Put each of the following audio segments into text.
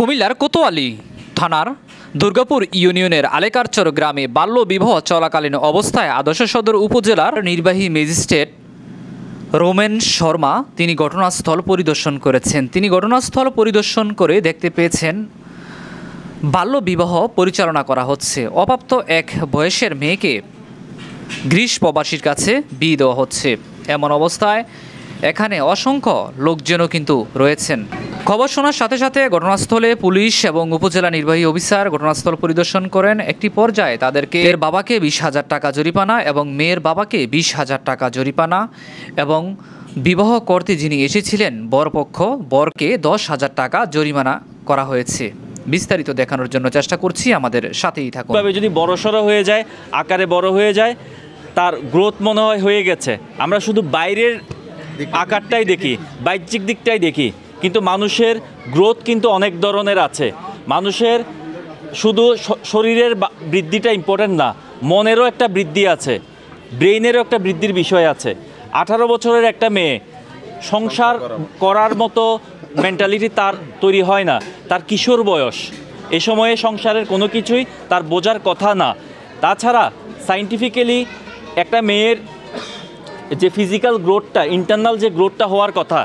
কুমিল্লার কোতোয়ালী থানার দুর্গাপুর ইউনিয়নের আলেকারচর গ্রামে বাল্যবিবাহ চলাকালীন অবস্থায় আদর্শ সদর উপজেলার নির্বাহী ম্যাজিস্ট্রেট রোমেন শর্মা তিনি ঘটনাস্থল পরিদর্শন করেছেন। তিনি ঘটনাস্থল পরিদর্শন করে দেখতে পেয়েছেন বাল্যবিবাহ পরিচালনা করা হচ্ছে। অপ্রাপ্ত এক বয়সের মেয়েকে গ্রিস প্রবাসীর কাছে বিয়ে দেওয়া হচ্ছে। এমন অবস্থায় এখানে অসংখ্য লোকজনও কিন্তু রয়েছেন। খবর শোনার সাথে সাথে ঘটনাস্থলে পুলিশ এবং উপজেলা নির্বাহী অফিসার ঘটনাস্থল পরিদর্শন করেন। একটি পর্যায়ে তাদেরকে এর বাবাকে 20,000 টাকা জরিমানা এবং মেয়ের বাবাকে 20,000 টাকা জরিমানা এবং বিবাহ করতে যিনি এসেছিলেন বরপক্ষ বরকে 10,000 টাকা জরিমানা করা হয়েছে। বিস্তারিত দেখানোর জন্য চেষ্টা করছি, আমাদের সাথেই থাকুন। যদি বড়সড় হয়ে যায়, আকারে বড় হয়ে যায়, তার গ্রোথ মনে হয় হয়ে গেছে। আমরা শুধু বাইরের আকারটাই দেখি, বাহ্যিক দিকটাই দেখি, কিন্তু মানুষের গ্রোথ কিন্তু অনেক ধরনের আছে। মানুষের শুধু শরীরের বৃদ্ধিটা ইম্পর্টেন্ট না, মনেরও একটা বৃদ্ধি আছে, ব্রেইনেরও একটা বৃদ্ধির বিষয় আছে। 18 বছরের একটা মেয়ে সংসার করার মতো মেন্টালিটি তার তৈরি হয় না, তার কিশোর বয়স। এ সময়ে সংসারের কোনো কিছুই তার বোঝার কথা না। তাছাড়া সায়েন্টিফিক্যালি একটা মেয়ের যে ফিজিক্যাল গ্রোথটা, ইন্টারনাল যে গ্রোথটা হওয়ার কথা,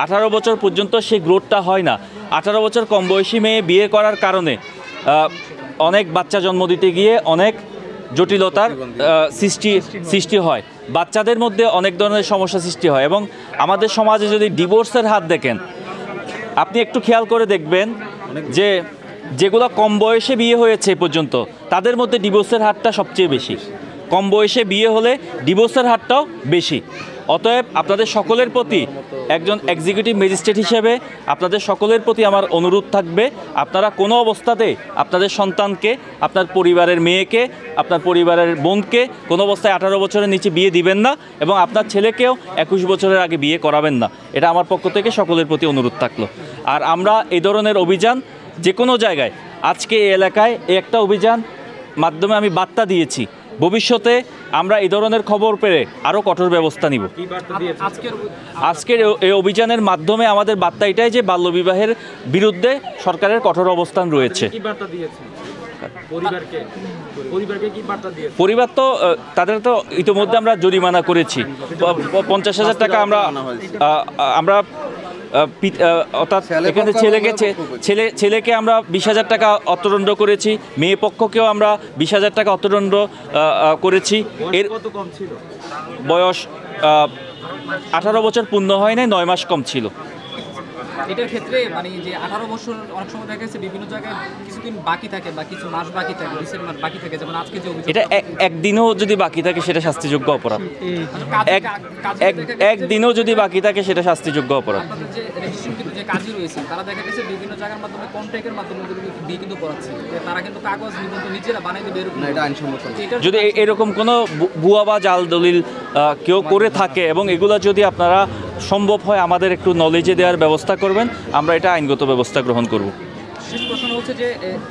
18 বছর পর্যন্ত সেই গ্রোথটা হয় না। 18 বছর কম বয়সী মেয়ে বিয়ে করার কারণে অনেক বাচ্চা জন্ম দিতে গিয়ে অনেক জটিলতার সৃষ্টি হয়, বাচ্চাদের মধ্যে অনেক ধরনের সমস্যা সৃষ্টি হয়। এবং আমাদের সমাজে যদি ডিভোর্সের হার দেখেন, আপনি একটু খেয়াল করে দেখবেন যে যেগুলো কম বয়সে বিয়ে হয়েছে পর্যন্ত, তাদের মধ্যে ডিভোর্সের হারটা সবচেয়ে বেশি। কম বয়সে বিয়ে হলে ডিভোর্সের হারটাও বেশি। অতএব আপনাদের সকলের প্রতি, একজন এক্সিকিউটিভ ম্যাজিস্ট্রেট হিসেবে আপনাদের সকলের প্রতি আমার অনুরোধ থাকবে, আপনারা কোনো অবস্থাতে আপনাদের সন্তানকে, আপনার পরিবারের মেয়েকে, আপনার পরিবারের বোনকে কোনো অবস্থায় 18 বছরের নিচে বিয়ে দিবেন না, এবং আপনার ছেলেকেও 21 বছরের আগে বিয়ে করাবেন না। এটা আমার পক্ষ থেকে সকলের প্রতি অনুরোধ থাকলো। আর আমরা এই ধরনের অভিযান যে কোনো জায়গায়, আজকে এই এলাকায় একটা অভিযান মাধ্যমে আমি বার্তা দিয়েছি, ভবিষ্যতে আমরা এই ধরনের খবর পেলে আরও কঠোর ব্যবস্থা নিব। আজকের এই অভিযানের মাধ্যমে আমাদের বার্তা এটাই যে বাল্যবিবাহের বিরুদ্ধে সরকারের কঠোর অবস্থান রয়েছে। পরিবার তো তাদের তো ইতিমধ্যে আমরা জরিমানা করেছি, 50,000 টাকা আমরা অর্থাৎ এখানে ছেলেকে আমরা 20,000 টাকা অর্থদণ্ড করেছি, মেয়ে পক্ষকেও আমরা 20,000 টাকা অর্থদণ্ড করেছি। এর বয়স 18 বছর পূর্ণ হয় নাই, 9 মাস কম ছিল। এটার ক্ষেত্রে মানে যে 18 বছর অনেক সময় দেখা গেছে বিভিন্ন জায়গায় কিছুদিন বাকি থাকে বা কিছু মাস বাকি থাকে, মাস বাকি থাকে, যেমন আজকে যে এটা একদিনও যদি বাকি থাকে সেটা শাস্তিযোগ্য অপরাধ। একদিনও যদি বাকি থাকে সেটা শাস্তিযোগ্য অপরাধ। যে রেজিস্ট্রেশন কিন্তু যে কাজী রয়েছে তারা দেখা গেছে বিভিন্ন জায়গার মাধ্যমে কন্ট্রাক্টের মাধ্যমে বিয়ে কিন্তু করাচ্ছে, তারা কিন্তু কাগজ নিবন্ধন নিজেরা বানাইতে বের করে না, এটা আইনসম্মত। যদি এরকম কোনো ভুয়া বা জাল দলিল কেউ করে থাকে এবং এগুলো যদি আপনারা সম্ভব হয় আমাদের একটু নলেজে দেওয়ার ব্যবস্থা করবেন, আমরা এটা আইনগত ব্যবস্থা গ্রহণ করব। শেষ প্রশ্ন হচ্ছে যে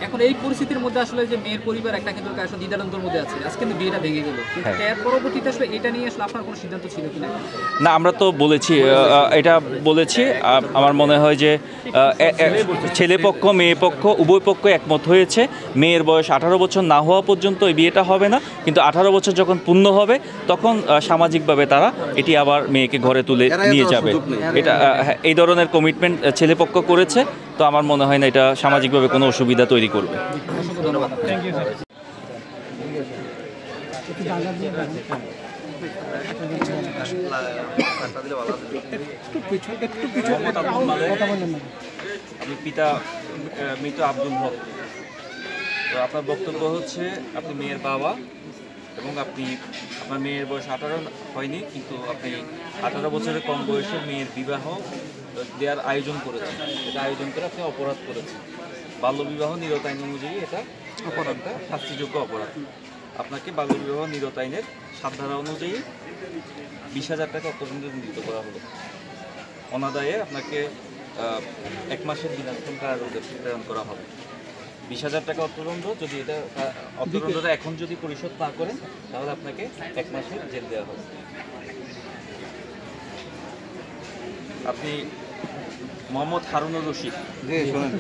এখন এই পরিস্থিতির মধ্যে আসলে যে মেয়ের পরিবার একটা কিন্তু আসলে দ্বিধাদ্বন্দ্বের মধ্যে আছে, আজকে কিন্তু বিয়েটা ভেঙে গেল, এর পরবর্তীতে আসলে এটা নিয়ে আসলে আপনার কোনো সিদ্ধান্ত ছিল কিনা? না, আমরা তো বলেছি, এটা বলেছি। আমার মনে হয় যে ছেলে পক্ষ মেয়ে পক্ষ উভয় পক্ষ একমত হয়েছে, মেয়ের বয়স 18 বছর না হওয়া পর্যন্ত এই বিয়েটা হবে না, কিন্তু 18 বছর যখন পূর্ণ হবে তখন সামাজিকভাবে তারা এটি আবার মেয়েকে ঘরে তুলে নিয়ে যাবে। এটা এই ধরনের কমিটমেন্ট ছেলে পক্ষ করেছে, তো আমার মনে হয় না এটা সামাজিকভাবে কোনো অসুবিধা তৈরি করবে। আমি পিতা মৃত আব্দুল হক। তো আপনার বক্তব্য হচ্ছে আপনি মেয়ের বাবা এবং আপনার মেয়ের বয়স 18 হয়নি, কিন্তু আপনি 18 বছরের কম বয়সের মেয়ের বিবাহ দেওয়ার আয়োজন করেছেন। এটা আয়োজন করে আপনি অপরাধ করেছেন। বাল্যবিবাহ নিরত আইন অনুযায়ী এটা অপরাধটা শাস্তিযোগ্য অপরাধ। আপনাকে বাল্যবিবাহ নিরত আইনের 7 ধারা অনুযায়ী 20,000 টাকা অর্থদণ্ড দণ্ডিত করা হলো। অনাদায়ে আপনাকে 1 মাসের বিনাশ্রম কারাদণ্ড প্রেরণ করা হবে। 20,000 টাকা অর্থদণ্ড, যদি এটা অর্থদণ্ডটা এখন যদি পরিশোধ না করেন তাহলে আপনাকে 1 মাসের জেল দেওয়া হবে। আপনি মোহাম্মদ হারুনুর রশিদ। জি শোনেন,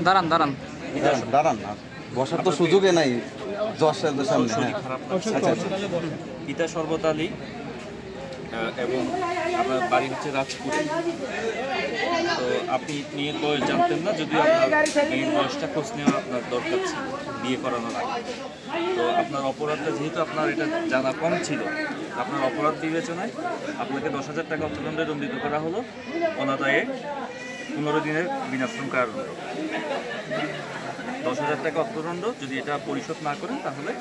দাঁড়ান দাঁড়ান। দাঁড়ান না, বসার তো সুযোগে নাই দশের সামনে। শরীর খারাপ লাগছে। পিতা শরবত আলী এবং আপনার বাড়ি হচ্ছে রাজপুরে। তো আপনি মেয়ের বয়স জানতেন না, যদিও আপনার মেয়ের বয়সটা খোঁজ নেওয়া আপনার দরকার ছিল বিয়ে করানোর আগে। তো আপনার অপরাধটা যেহেতু আপনার এটা জানা কম ছিল, আপনার অপরাধ বিবেচনায় আপনাকে 10,000 টাকা অর্থদণ্ডে দণ্ডিত করা হলো, অনাদায়ে 15 দিনের বিনাশ্রম কারাদণ্ড। 10,000 টাকা অর্থদণ্ড, যদি এটা পরিশোধ না করেন তাহলে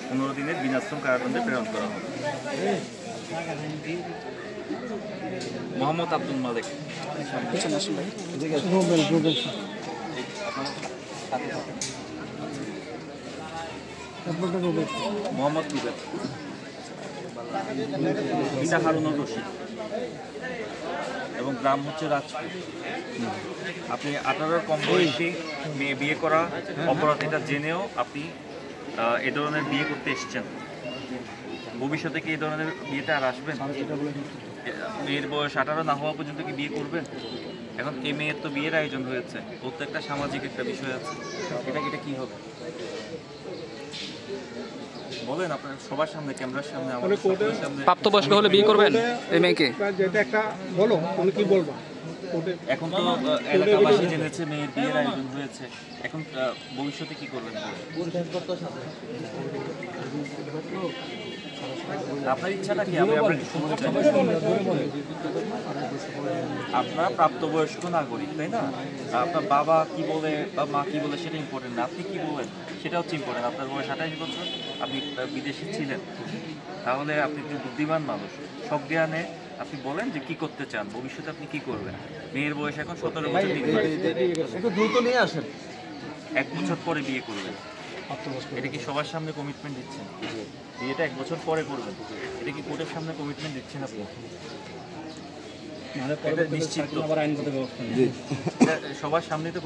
15 দিনের বিনাশ্রম কারাদণ্ডে প্রেরণ করা হবে। মোহাম্মদ আব্দুল মালিক। মোহাম্মদ রুবেল। পিতা হারুনুর রশিদ এবং গ্রাম হচ্ছে রাজপুর। আপনি 18-র কম বয়সী মেয়ে বিয়ে করা অপরাধ, এটা জেনেও আপনি এ ধরনের বিয়ে করতে এসেছেন। ভবিষ্যতে কি এই ধরনের বিয়েতে আর আসবেন? মেয়ের বয়স 18 না হওয়া পর্যন্ত কি বিয়ে করবেন? এখন এই মেয়ের তো বিয়ের আয়োজন হয়েছে, ওর তো একটা সামাজিক একটা বিষয় আছে, এটা কি হবে বলেন? আপনার সবার সামনে, ক্যামেরার সামনে, আমাদের সকলের সামনে। প্রাপ্তবয়স্ক হলে বিয়ে করবেন এই মেয়েকে? যেটা একটা বলো, তুমি কি বলবা? এখন তো এলাকাবাসী জেনেছে মেয়ের বিয়ের আয়োজন হয়েছে, এখন ভবিষ্যতে কি করবেন? আপনার ইচ্ছাটা কি? আমি আপনাকে শুনতে চাই। আপনার প্রাপ্তবয়স্ক নাগরিক, তাই না? আপনার বাবা কি বলে বা মা কি বলে সেটা ইম্পর্টেন্ট না, আপনি কি বলেন সেটা হচ্ছে ইম্পর্টেন্ট। আপনার বয়স 28 বছর, আপনি বিদেশে ছিলেন, তাহলে আপনি একটু বুদ্ধিমান মানুষ, সব জ্ঞানে আপনি বলেন যে কি করতে চান, ভবিষ্যতে আপনি কি করবেন। মেয়ের বয়স এখন 17 বছর, একটু দ্রুত নিয়ে আসেন। 1 বছর পরে বিয়ে করবেন, এটা কি সবার সামনে কমিটমেন্ট দিচ্ছেন? বিয়েটা 1 বছর পরে করবেন, এটা কি কোর্টের সামনে কমিটমেন্ট দিচ্ছেন আপনি? এটা নিশ্চিত তো? এটা সবার সামনে তো।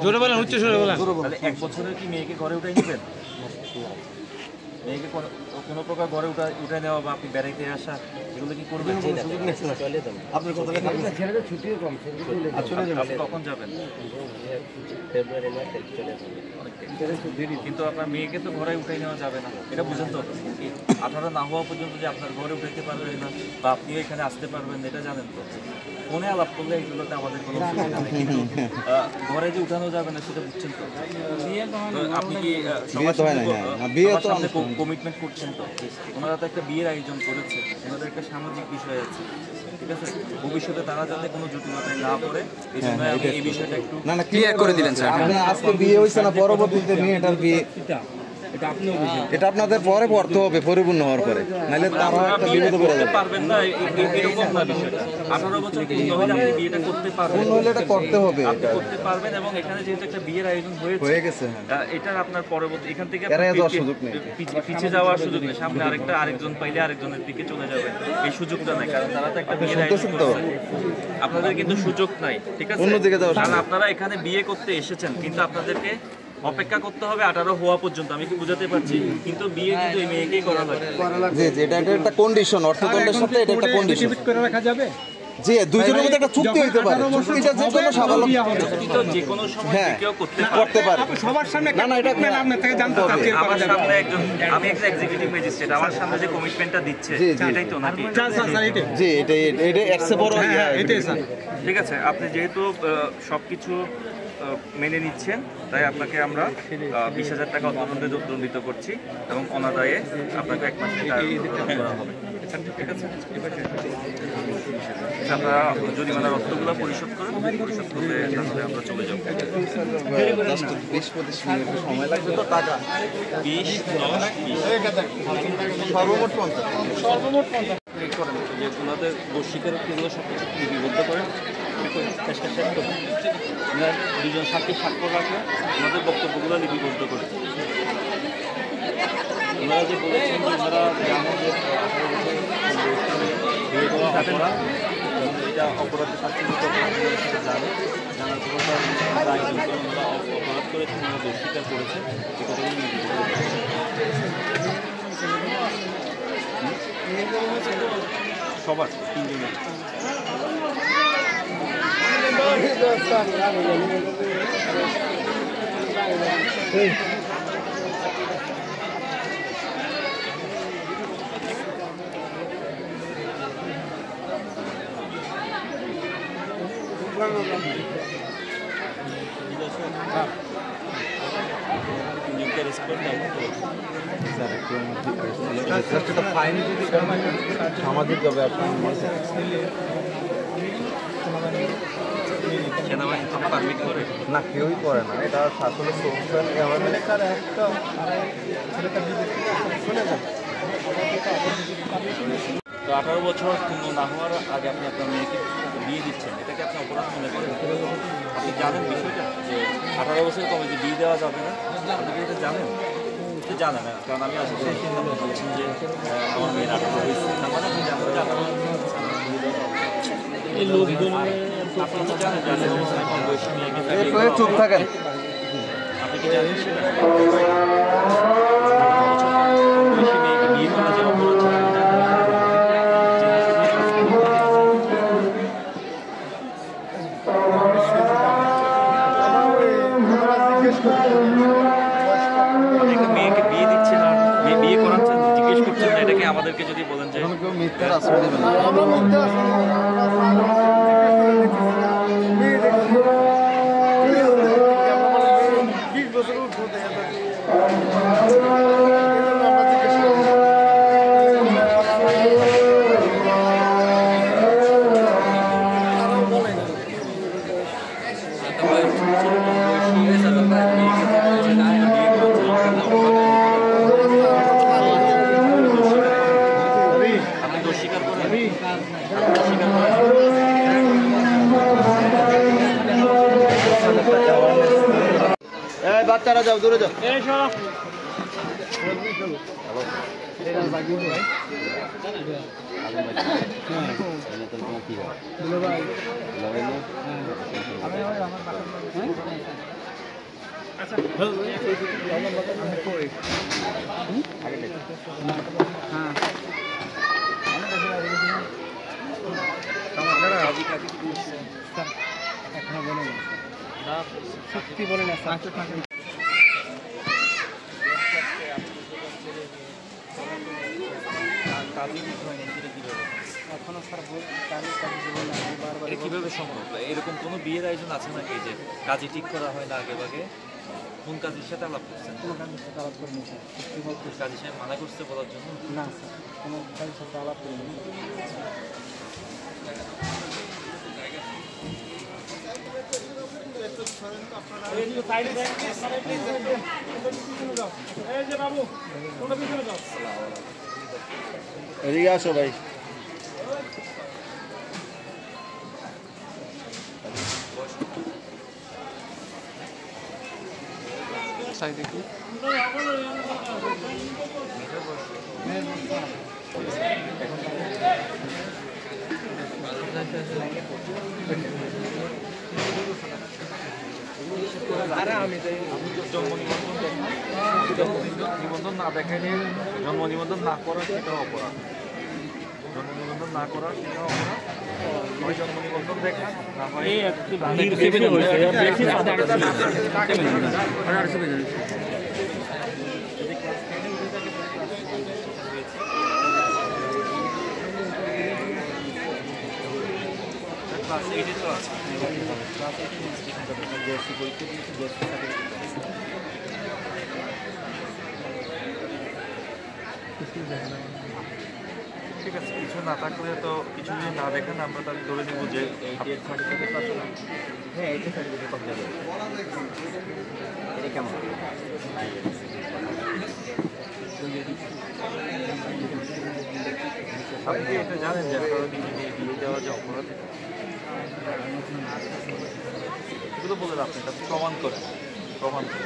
তাহলে 1 বছরের কি মেয়েকে ঘরে উঠাই নেবেন? মেয়েকে কোনো প্রকার ঘরে উঠাই নেওয়া বা আপনি বেড়াইতে আসা, এগুলো কি করবেন? আপনার কথাটা আপনি কখন যাবেন? কিন্তু আপনার মেয়েকে তো ঘরে উঠাই নেওয়া যাবে না, এটা বুঝেন তো? 18 না হওয়া পর্যন্ত যে আপনার ঘরে উঠাইতে পারবেন না বা আপনিও এখানে আসতে পারবেন এটা জানেন তো? ফোনে আলাপ করলে এগুলোতে আমাদের কোনো অসুবিধা নেই, কিন্তু ঘরে যে উঠানো যাবে না সেটা বুঝছেন তো? আপনি কি সবার সামনে কমিটমেন্ট করছেন তো? ওনারা তো একটা বিয়ের আয়োজন করেছে, ওনাদের একটা সামাজিক বিষয় আছে, ঠিক আছে? ভবিষ্যতে তারা যাতে কোনো জটিলতায় না পড়ে, এই জন্য আমি এই বিষয়টা একটু ক্লিয়ার করে দিলেন স্যার। আজকে বিয়ে হয়েছে না, পরবর্তীতে মেয়েটার বিয়ে, এটা আপনাদের পরে পড়তে হবে পরিপূর্ণ হওয়ার পরে, নাহলে তারা একটা বিপদে পড়ে যাবে। পারবেন না, এরকম না বিষয়টা। 18 বছর পূর্ণ হলে আপনি বিয়েটা করতে পারবেন, পূর্ণ হলে এটা করতে হবে, আপনি করতে পারবেন। এবং এখানে যেহেতু একটা বিয়ের আয়োজন হয়ে গেছে, এটার আপনার পরবর্তী এখান থেকে পিছিয়ে যাওয়ার যাওয়ার সুযোগ নেই। সামনে আরেকজন পাইলে আরেকজনের দিকে চলে যাবে, এই সুযোগটা নাই, কারণ তারা তো একটা বিয়ের আয়োজন করছে। আপনাদের কিন্তু সুযোগ নাই, ঠিক আছে? কারণ আপনারা এখানে বিয়ে করতে এসেছেন, কিন্তু আপনাদেরকে অপেক্ষা করতে হবে 18 হওয়া পর্যন্ত। আমি কি বুঝাতে পারছি? কিন্তু বিয়ে কিন্তু এই মেয়েকেই করা লাগে। জি জি, এটা একটা কন্ডিশন, অর্থদণ্ডের সাথে এটা একটা কন্ডিশন করে রাখা যাবে। জি, দুইজনের মধ্যে একটা চুক্তি হতে পারে, চুক্তিটা যে কোনো স্বাভাবিক, কিন্তু যে কোনো সময় কেউ করতে পারে। সবার সামনে না না, এটা আপনার থেকে জানতে চাচ্ছি। আমার সামনে আমি একটা এক্সিকিউটিভ ম্যাজিস্ট্রেট, আমার সামনে যে কমিটমেন্টটা দিচ্ছে সেটাই তো নাকি? জি, এটা একসে বড় এটাই স্যার। ঠিক আছে, আপনি যেহেতু সবকিছু মেনে নিচ্ছেন, তাই আপনাকে আমরা 20,000 টাকা অর্থদণ্ডে দণ্ডিত করছি এবং অনাদায়ে আপনাকে 1 মাসের কারাদণ্ড করা হবে, ঠিক আছে? আপনারা জরিমানার অর্থগুলো পরিশোধ করেন, পরিশোধ করলে তাহলে আমরা চলে যাবো। 20-25 মিনিট সময় লাগবে তো, টাকা 20, 10, 20 সর্বমোট 50 করেন, যে ওনাদের বর্ষিকারগুলো সব কিছু লিপিবদ্ধ করেন, ওনার 2জন সাক্ষী স্বাক্ষর রাখে, ওনাদের বক্তব্যগুলো লিপিবদ্ধ করে। ওনারা যে বলেছেন যে ওনারা জানেন যে 18 বছর বিয়ে করা অপরাধ, এটা অপরাধের শাস্তি দিতে সেটা জানে, জানার পর তারা আয়োজন করে ওনারা অপরাধ করেছেন, ওনারা দোষিকার করেছেন, এই কথাগুলো লিপিবদ্ধ করেছে সবার 3 জনের। সামাজিক ব্যবসা না কেউই করে না, এটা আসলে সোশ্যাল তো 18 বছর পূর্ণ না হওয়ার আগে আপনি আপনার মেয়েকে বিয়ে দিচ্ছেন, এটাকে আপনি অপরাধ মনে করেন? আপনি জানেন বিষয়টা যে 18 বছর কমে যে বিয়ে দেওয়া যাবে না? আপনি কি এটা জানেন? জানেন না, কারণ আমি আসলে বলছেন যে আমার মেয়ের 18 হয়েছে, তার মানে আপনি জানেন যে 18 এই লোকজন আপনি তো জানেন যে 18 বছর কম বয়সী মেয়েকে চুপ থাকেন। আপনি কি জানেন সেটা? 18 বছর বয়সী মেয়েকে বিয়ে করা যে অপরাধ সেটা আপনি জানেন? মেয়েকে বিয়ে দিচ্ছেন আর বিয়ে করাচ্ছেন, জিজ্ঞেস করছেন না, এটাকে আমাদেরকে যদি বলেন যে কেউ মিথ্যার আশ্রয় দেবেন না। আপনি দোষ স্বীকার করেন? বাচ্চারা যাও, দূরে যাও। সত্যি বলে না এখনো স্যার এটা কিভাবে সম্ভব? এরকম কোনো বিয়ের আয়োজন আছে নাকি যে কাজই ঠিক করা হয় না আগে ভাগে? কোন কাজের সাথে আলাপ করছেন? কোনো কাজের সাথে আলাপ করিনি স্যার, সত্যি বলতে কাজী সাহেব মানা করতে বলার জন্য? না স্যার, কোনো কাজের সাথে আলাপ করিনি। এদিকে আসো ভাই। সাইডে কি জন্ম নিবন্ধন না দেখাইলে জন্ম নিবন্ধন না করার সেটাও অপরাধ। জন্ম নিবন্ধন না করার সেটাও অপরাধ। হয় জন্ম নিবন্ধন দেখা না হয় ক্লাস 8 তো আছে। ঠিক আছে, কিছু না থাকলে তো কিছু যদি না দেখেন আমরা তাহলে ধরে নিব যে হ্যাঁ, এইটা সার্টিফিকেট কম যাবে। এটা কেমন? আপনি কি এটা জানেন যে কারো নিজে নিয়ে বিয়ে দেওয়া যে অপরাধ? এগুলো বলে আপনি এটা প্রমাণ করেন। প্রমাণ করে।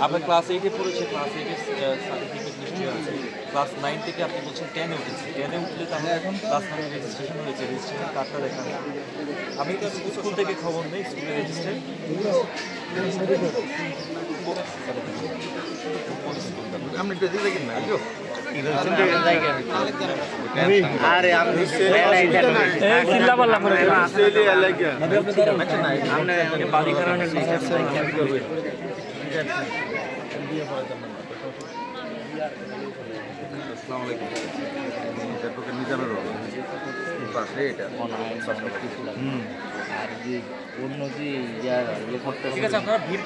আপনার ক্লাস 8-এ পড়েছে, ক্লাস 8-এর সার্টিফিকেট নিশ্চয়ই আছে। ক্লাস 9 থেকে আপনি বলছেন 10-এ উঠেছে, 10-এ উঠলে তাহলে এখন ক্লাস 9 রেজিস্ট্রেশন হয়েছে, রেজিস্ট্রেশন কার্ডটা দেখান। আমি তো স্কুল থেকে খবর নেই, স্কুলে রেজিস্ট্রেশন আপনি একটু এদিকে দেখেন না আরে আপনি চিল্লা পাল্লা করে বাড়ি কারণে আসসালামু আলাইকুম অ্যাডভোকেট মিজানুর রহমান পাশে এটা আর যে অন্য যে ইয়ে করতে ঠিক আছে, আপনারা ভিড়